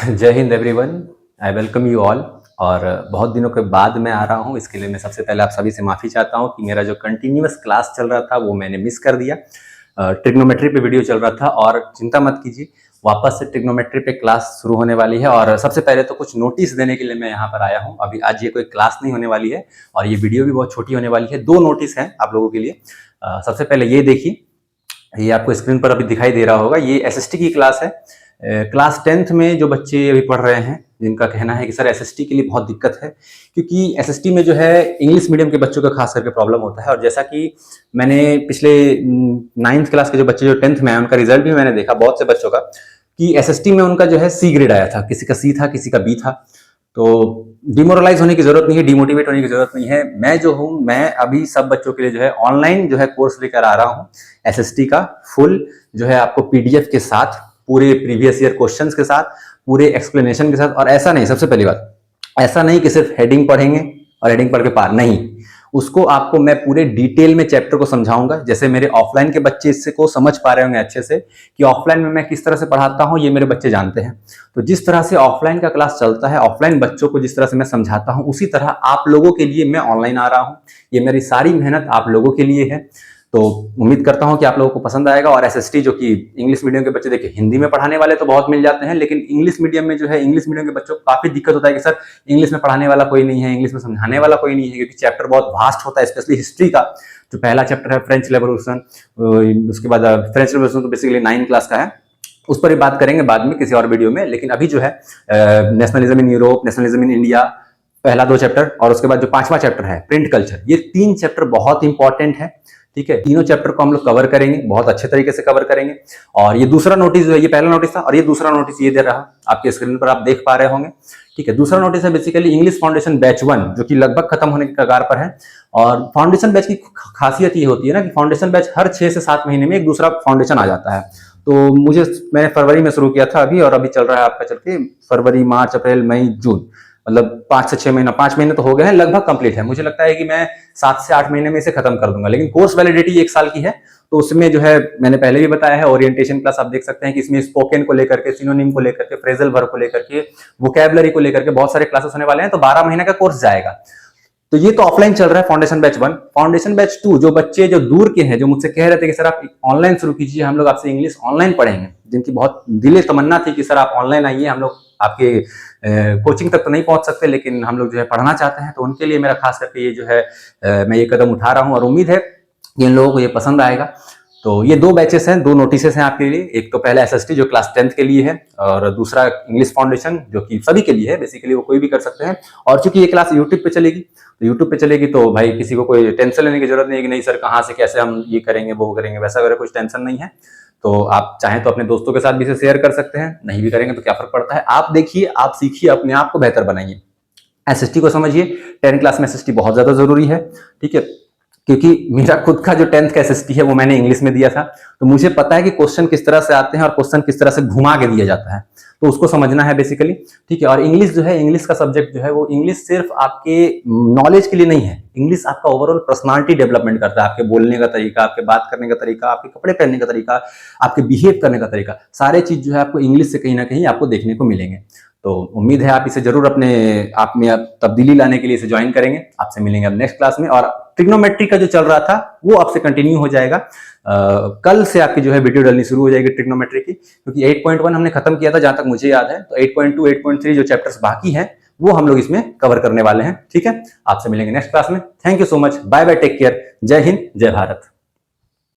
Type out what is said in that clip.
जय Hind everyone. I welcome you all. और बहुत दिनों के बाद मैं आ रहा हूँ, इसके लिए मैं सबसे पहले आप सभी से माफ़ी चाहता हूँ कि मेरा जो कंटिन्यूअस क्लास चल रहा था वो मैंने मिस कर दिया। ट्रिग्नोमेट्री पे वीडियो चल रहा था और चिंता मत कीजिए, वापस से ट्रिग्नोमेट्री पे क्लास शुरू होने वाली है। और सबसे पहले तो कुछ नोटिस देने के लिए मैं यहाँ पर आया हूँ। अभी आज ये कोई क्लास नहीं होने वाली है और ये वीडियो भी बहुत छोटी होने वाली है। दो नोटिस हैं आप लोगों के लिए। सबसे पहले ये देखिए, ये आपको स्क्रीन पर अभी दिखाई दे रहा होगा, ये एसएसटी की क्लास है। क्लास 10th में जो बच्चे अभी पढ़ रहे हैं, जिनका कहना है कि सर एसएसटी के लिए बहुत दिक्कत है, क्योंकि एसएसटी में जो है इंग्लिश मीडियम के बच्चों का खास करके प्रॉब्लम होता है। और जैसा कि मैंने पिछले 9th क्लास के जो बच्चे जो 10th में आए, उनका रिजल्ट भी मैंने देखा बहुत से बच्चों का, कि एसएसटी में उनका जो है सी ग्रेड आया था, किसी का सी था, किसी का बी था। तो डिमोरलाइज होने की जरूरत नहीं है, डिमोटिवेट होने की जरूरत नहीं है। मैं जो हूँ, मैं अभी सब बच्चों के लिए जो है ऑनलाइन जो है कोर्स लेकर आ रहा हूँ एसएसटी का फुल, जो है आपको पीडीएफ के साथ, पूरे प्रीवियस ईयर क्वेश्चंस के साथ, पूरे एक्सप्लेनेशन के साथ। और ऐसा नहीं, सबसे पहली बात, ऐसा नहीं कि सिर्फ हेडिंग पढ़ेंगे और हेडिंग पढ़ के पार नहीं, उसको आपको मैं पूरे डिटेल में चैप्टर को समझाऊंगा। जैसे मेरे ऑफलाइन के बच्चे इससे को समझ पा रहे होंगे अच्छे से कि ऑफलाइन में मैं किस तरह से पढ़ाता हूं, ये मेरे बच्चे जानते हैं। तो जिस तरह से ऑफलाइन का क्लास चलता है, ऑफलाइन बच्चों को जिस तरह से मैं समझाता हूं, उसी तरह आप लोगों के लिए मैं ऑनलाइन आ रहा हूं। ये मेरी सारी मेहनत आप लोगों के लिए है। तो उम्मीद करता हूं कि आप लोगों को पसंद आएगा। और एसएसटी जो कि इंग्लिश मीडियम के बच्चे, देखिए हिंदी में पढ़ाने वाले तो बहुत मिल जाते हैं, लेकिन इंग्लिश मीडियम में जो है, इंग्लिश मीडियम के बच्चों को काफी दिक्कत होता है कि सर इंग्लिश में पढ़ाने वाला कोई नहीं है, इंग्लिश में समझाने वाला कोई नहीं है, क्योंकि चैप्टर बहुत वास्ट होता है। स्पेशली हिस्ट्री का जो पहला चैप्टर है, फ्रेंच रेवोल्यूशन, उसके बाद फ्रेंच रेवोल्यूशन तो बेसिकली 9th क्लास का है, उस पर ही बात करेंगे बाद में किसी और वीडियो में। लेकिन अभी जो है nationalism in Europe, nationalism in India, पहला 2 चैप्टर, और उसके बाद जो 5वां चैप्टर है प्रिंट कल्चर, ये 3 चैप्टर बहुत इंपॉर्टेंट है। ठीक है, तीनों चैप्टर को हम लोग कवर करेंगे, बहुत अच्छे तरीके से कवर करेंगे। और ये दूसरा नोटिस जो है, ये पहला नोटिस था और ये दूसरा नोटिस ये दे रहा, आपके स्क्रीन पर आप देख पा रहे होंगे। ठीक है, दूसरा नोटिस है बेसिकली इंग्लिश फाउंडेशन बैच 1, जो कि लगभग खत्म होने के कगार पर है। और फाउंडेशन बैच की खासियत ये होती है ना कि फाउंडेशन बैच हर 6 से 7 महीने में एक दूसरा फाउंडेशन आ जाता है। तो मैंने फरवरी में शुरू किया था अभी, और अभी चल रहा है आपका चल के फरवरी, मार्च, अप्रैल, मई, जून, मतलब 5 से 6 महीना, 5 महीने तो हो गए हैं, लगभग कंप्लीट है। मुझे लगता है कि मैं 7 से 8 महीने में इसे खत्म कर दूंगा। लेकिन कोर्स वैलिडिटी 1 साल की है, तो उसमें जो है मैंने पहले भी बताया है, ओरिएंटेशन क्लास आप देख सकते हैं कि इसमें स्पोकन को लेकर के, सिनोनिम को लेकर के, फ्रेजल वर्ब को लेकर के, वोकैबुलरी को लेकर के बहुत सारे क्लासेस होने वाले हैं। तो 12 महीने का कोर्स जाएगा। तो ये तो ऑफलाइन चल रहा है फाउंडेशन बैच 1। फाउंडेशन बैच 2, जो बच्चे जो दूर के हैं, जो मुझसे कह रहे थे कि सर आप ऑनलाइन शुरू कीजिए, हम लोग आपसे इंग्लिश ऑनलाइन पढ़ेंगे, जिनकी बहुत दिले तमन्ना थी कि सर आप ऑनलाइन आइए, हम लोग आपके कोचिंग तक तो नहीं पहुंच सकते, लेकिन हम लोग जो है पढ़ना चाहते हैं, तो उनके लिए मेरा खास करके ये जो है मैं ये कदम उठा रहा हूं। और उम्मीद है कि इन लोगों को ये पसंद आएगा। तो ये 2 बैचेस हैं, 2 नोटिसेस हैं आपके लिए। एक तो पहला एसएसटी जो क्लास 10th के लिए है, और दूसरा इंग्लिश फाउंडेशन जो कि सभी के लिए है, बेसिकली वो कोई भी कर सकते हैं। और चूंकि ये क्लास यूट्यूब पे चलेगी, तो यूट्यूब पे चलेगी तो भाई किसी को कोई टेंशन लेने की जरूरत नहीं है कि नहीं सर कहाँ से कैसे हम ये करेंगे वो करेंगे, वैसा वगैरह कुछ टेंशन नहीं है। तो आप चाहें तो अपने दोस्तों के साथ भी इसे शेयर कर सकते हैं, नहीं भी करेंगे तो क्या फर्क पड़ता है। आप देखिए, आप सीखिए, अपने आप को बेहतर बनाइए, एसएसटी को समझिए। 10th क्लास में एसएसटी बहुत ज्यादा जरूरी है। ठीक है, क्योंकि मेरा खुद का जो 10th का एसएसटी है वो मैंने इंग्लिश में दिया था, तो मुझे पता है कि क्वेश्चन किस तरह से आते हैं और क्वेश्चन किस तरह से घुमा के दिया जाता है, तो उसको समझना है बेसिकली। ठीक है, और इंग्लिश जो है, इंग्लिश का सब्जेक्ट जो है, वो इंग्लिश सिर्फ आपके नॉलेज के लिए नहीं है, इंग्लिश आपका ओवरऑल पर्सनालिटी डेवलपमेंट करता है। आपके बोलने का तरीका, आपके बात करने का तरीका, आपके कपड़े पहनने का तरीका, आपके बिहेव करने का तरीका, सारे चीज जो है आपको इंग्लिश से कहीं ना कहीं आपको देखने को मिलेंगे। तो उम्मीद है आप इसे जरूर अपने आप में तब्दीली लाने के लिए इसे ज्वाइन करेंगे। आपसे मिलेंगे अब नेक्स्ट क्लास में। और ट्रिग्नोमेट्री का जो चल रहा था वो आपसे कंटिन्यू हो जाएगा। कल से आपकी जो है वीडियो डालनी शुरू हो जाएगी ट्रिग्नोमेट्री की, क्योंकि 8.1 हमने खत्म किया था जहां तक मुझे याद है। तो 8.2, 8.3 जो चैप्टर्स बाकी हैं वो हम लोग इसमें कवर करने वाले हैं। ठीक है, आपसे मिलेंगे नेक्स्ट क्लास में। Thank you so much, bye bye, take care, जय हिंद, जय भारत।